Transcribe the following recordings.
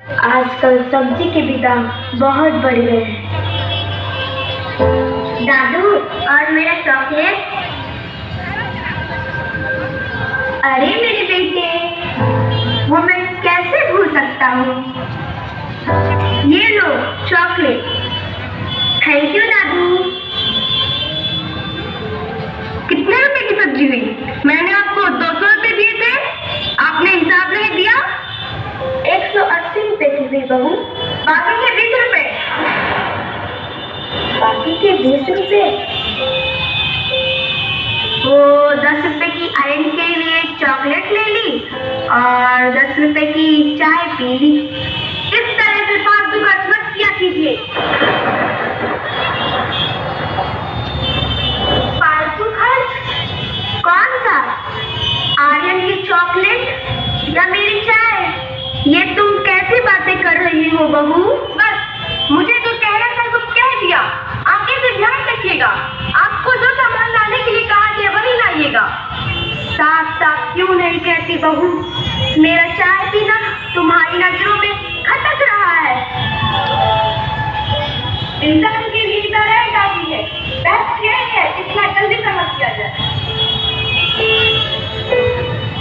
आजकल सब्जी के भी दाम बहुत बढ़ गए हैं। दादू, और मेरा चॉकलेट? अरे मेरे बेटे, वो मैं कैसे भूल सकता हूँ। ये लो चॉकलेट। थैंक यू दादू। कितने रुपए की सब्जी हुई? मैंने आपको 200 रुपए दिए थे, आपने हिसाब नहीं दिया। 180 रुपए की हुई बहू। बाकी के 20 रुपए। बाकी के 20 रुपए? वो 10 रुपए की आयरन के लिए चॉकलेट ले ली और 10 रुपए की चाय पी ली। इस तरह से फालतू खर्च मत किया कीजिए। फालतू खर्च? कौन सा? आर्यन की चॉकलेट या मेरी चाय? ये तुम कैसी बातें कर रही हो बहू? बस मुझे जो कहना था तो कह दिया। आगे से ध्यान रखिएगा। आपको जो सामान लाने के लिए कहा गया वही लाइएगा। साफ साफ क्यों नहीं कहती बहू? मेरा चाय पीना तुम्हारी नजरों में खटक रहा है। इंसान की नींद रह जाती है। बस यही है, इतना जल्दी समझ किया जाए।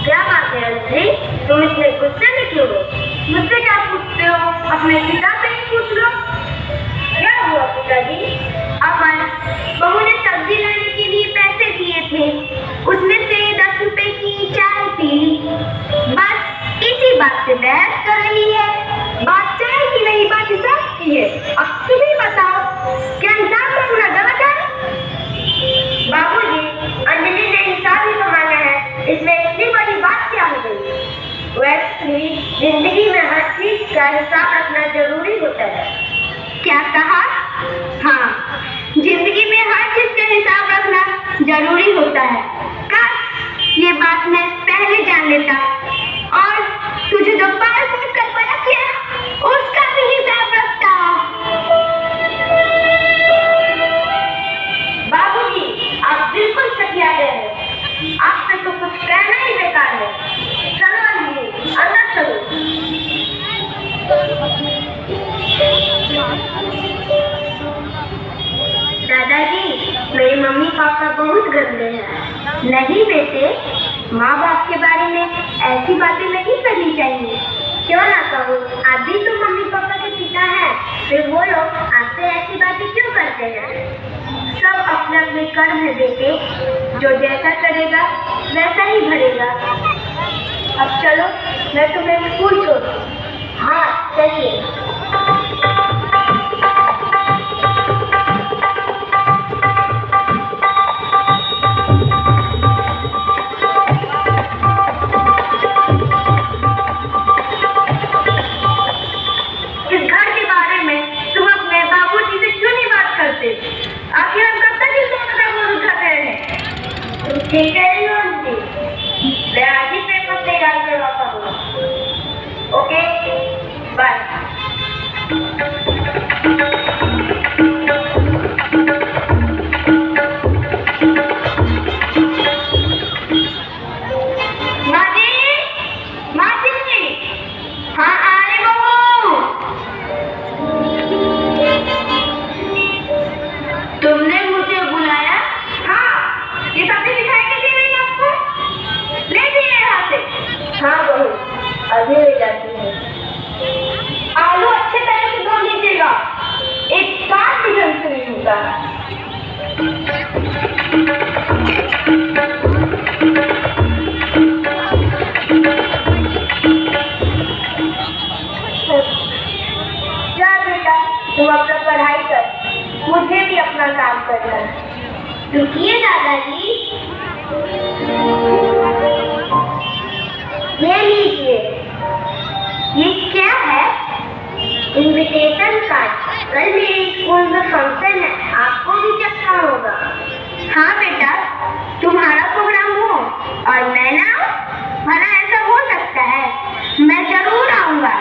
क्या बात है अंजलि, तुम इतने गुस्से में क्यों हो? मुझसे क्या पूछते हो? अपने पिता से ही पूछ लो। क्या हुआ पिताजी? अपन बहू ने सब्जी लाने के लिए पैसे दिए थे, उसमें से 10 रुपए की चाय पी ली। बस इसी बात से बहस कर रही है। बात चाय की नहीं, बात हिसाब की है। अब तुम ही बताओ, क्या हिसाब रखना गलत है? बाबूजी, अंजलि ने हिसाब ही कमाना है, इसमें इतनी बड़ी बात क्या हो गई? वैसे जिंदगी में हर चीज का हिसाब रखना जरूरी होता है। क्या कहा? हाँ, जिंदगी में हर चीज का हिसाब रखना जरूरी होता है। काश ये बात मैं पहले जान लेता। और तुझे जो पाल पोस कर बड़ा किया उसका भी हिसाब रखता। बाबूजी, आप बिल्कुल सही आ गए हैं। आपसे तो कुछ कहना ही बेकार है। चलो अंजलि, अंदर चलो। दादाजी, मेरे मम्मी पापा बहुत गंदे हैं। नहीं बेटे, माँ बाप के बारे में ऐसी बातें नहीं करनी चाहिए। क्यों ना कहूँ, आप भी तो मम्मी पापा के पिता हैं, फिर वो लोग आपसे ऐसी बातें क्यों करते हैं? सब अपने अपने कर्म है बेटे, जो जैसा करेगा वैसा ही भरेगा। अब चलो, मैं तुम्हें स्कूल छोड़ूं। हाँ चलिए। आखिर हम कब तक इस बात का बोझ उठाते रहें? ठीक है जी, मैं आज ही पेपर तैयार करवाता हूँ। Okay, bye. तुमने मुझे बुलाया? हाँ, ये सब्जी दिखाई नहीं दे रही आपको? ले दिए यहाँ से। हाँ बहू, अभी ले जाती हूँ। आलू अच्छे तरह से धो लीजिएगा, एक काम भी ढंग से नहीं होता। जा बेटा, तुम अपना पढ़ाई कर, मुझे भी अपना काम करना है। रुकिए दादाजी, ये लीजिए। ये क्या है? Invitation card. कल मेरे स्कूल में फंक्शन है, आपको भी चलना होगा। हाँ बेटा, तुम्हारा प्रोग्राम हो और मैं ना आऊं? भला ऐसा हो सकता है? मैं जरूर आऊंगा।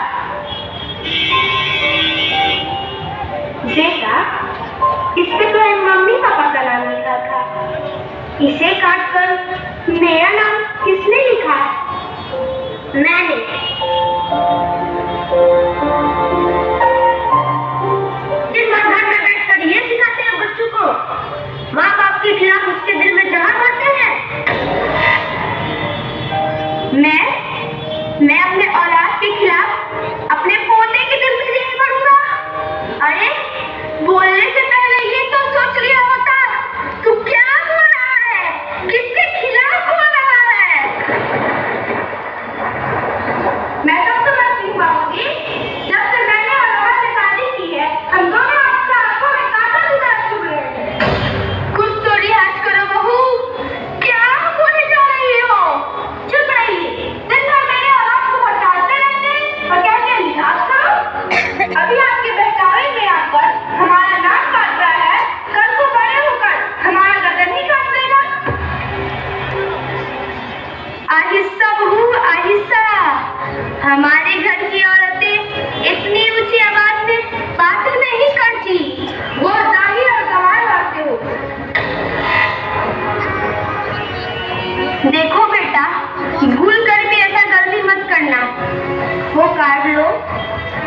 बेटा, इस पे तो मम्मी पापा का नाम लिखा था, इसे काटकर मेरा नाम किसने लिखा? मैंने।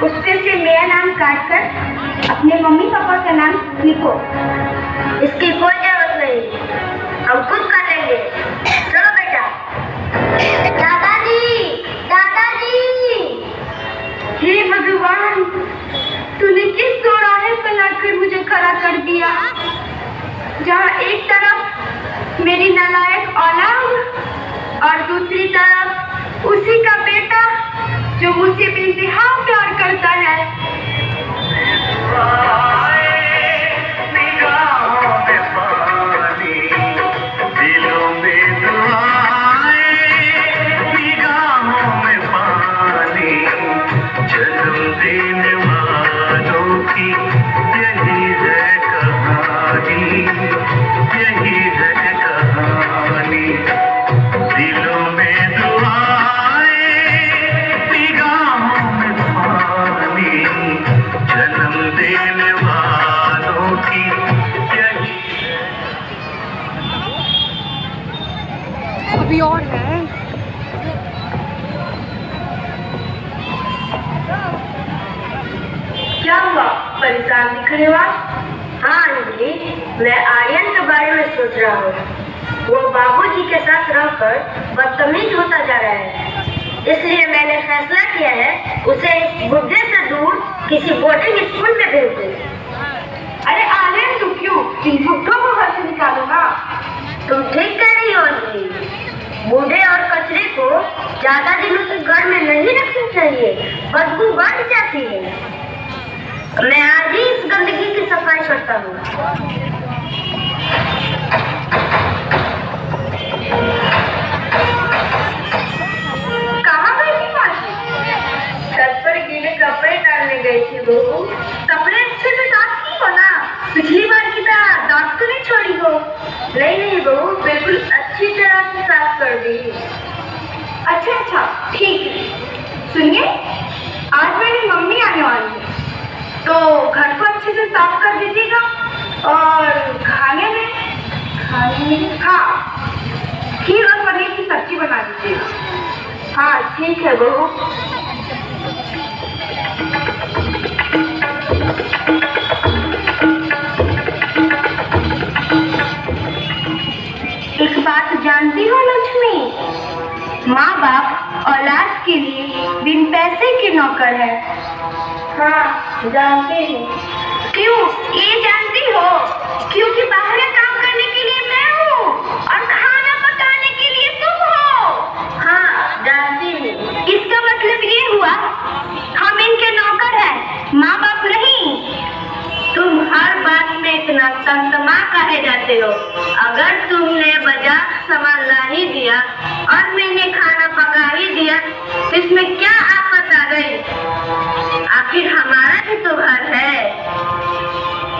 उससे से मेरा नाम काट कर अपने मम्मी पापा का नाम लिखो। इसकी कोई जरूरत नहीं, हम खुद कर लेंगे। चलो बेटा। दादाजी, दादाजी। हे भगवान, तूने किस चौराहे पर लाकर मुझे खड़ा कर दिया, जहाँ एक तरफ मेरी नालायक औलाद और दूसरी तरफ उसी का बेटा जो मुझसे बेइंतहा प्यार करता है। निगाहों में पानी, दिलों में दुआएं, निगाहों में पानी, जन्म देने वालों की यही है कहानी, यही है कहानी। दिलों में दुआएं, निगाहों में पानी, जन्म देने वालों की यही। अभी और है। क्या हुआ, परेशान दिख रहे हो आप? हाँ अंजलि, मैं आर्यन के बारे में सोच रहा हूँ। वो बाबूजी के साथ रहकर बदतमीज होता जा रहा है, इसलिए मैंने फैसला किया है उसे इस बुढ़े से दूर किसी बोर्डिंग स्कूल में भेज दूँ। अरे आर्यन, तू क्यों इन बुढ़ों को घर से निकालूंगा? तुम ठीक कह रही हो अंजलि, बूढ़े और कचरे को ज्यादा दिनों तक घर में नहीं रखना चाहिए, बदबू बढ़ जाती है। मैं आज ही इस गंदगी की सफाई करता हूँ। कहाँ गई थी मासी? छत पर गीले कपड़े डालने गई थी बहू। कपड़े अच्छे से साफ की हो ना? पिछली बार की तरह दाग तो नहीं छोड़ी हो? नहीं नहीं बहू, बिल्कुल अच्छी तरह से साफ कर दी। अच्छा अच्छा, ठीक है। सुनिए, आज मेरी मम्मी आने वाली है, तो घर को अच्छे से साफ कर दीजिएगा और खाने में हाँ, खीर और पनीर की सब्जी बना दीजिएगा। हाँ ठीक है बहू। एक बात जानती हो लक्ष्मी, माँ बाप औलाद के लिए बिन पैसे के नौकर है। हाँ जानती हूँ। क्यों ये जानती हो? क्योंकि बाहर काम करने के लिए मैं हूँ और खाना पकाने के लिए तुम हो। हाँ जानती हूँ। इसका मतलब ये हुआ हम इनके नौकर हैं, माँ बाप नहीं। तुम हर बात में इतना तंतमा काहे जाते हो? अगर तुमने बाजार सामान ला ही दिया और मैंने खाना पका ही दिया तो इसमें क्या आफत आ गई? आखिर हमारा भी तो घर है।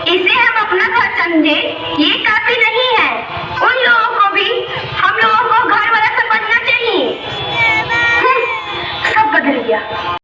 इसे हम अपना घर समझे ये काफी नहीं है, उन लोगों को भी हम लोगों को घर वाला समझना चाहिए। सब बदल गया।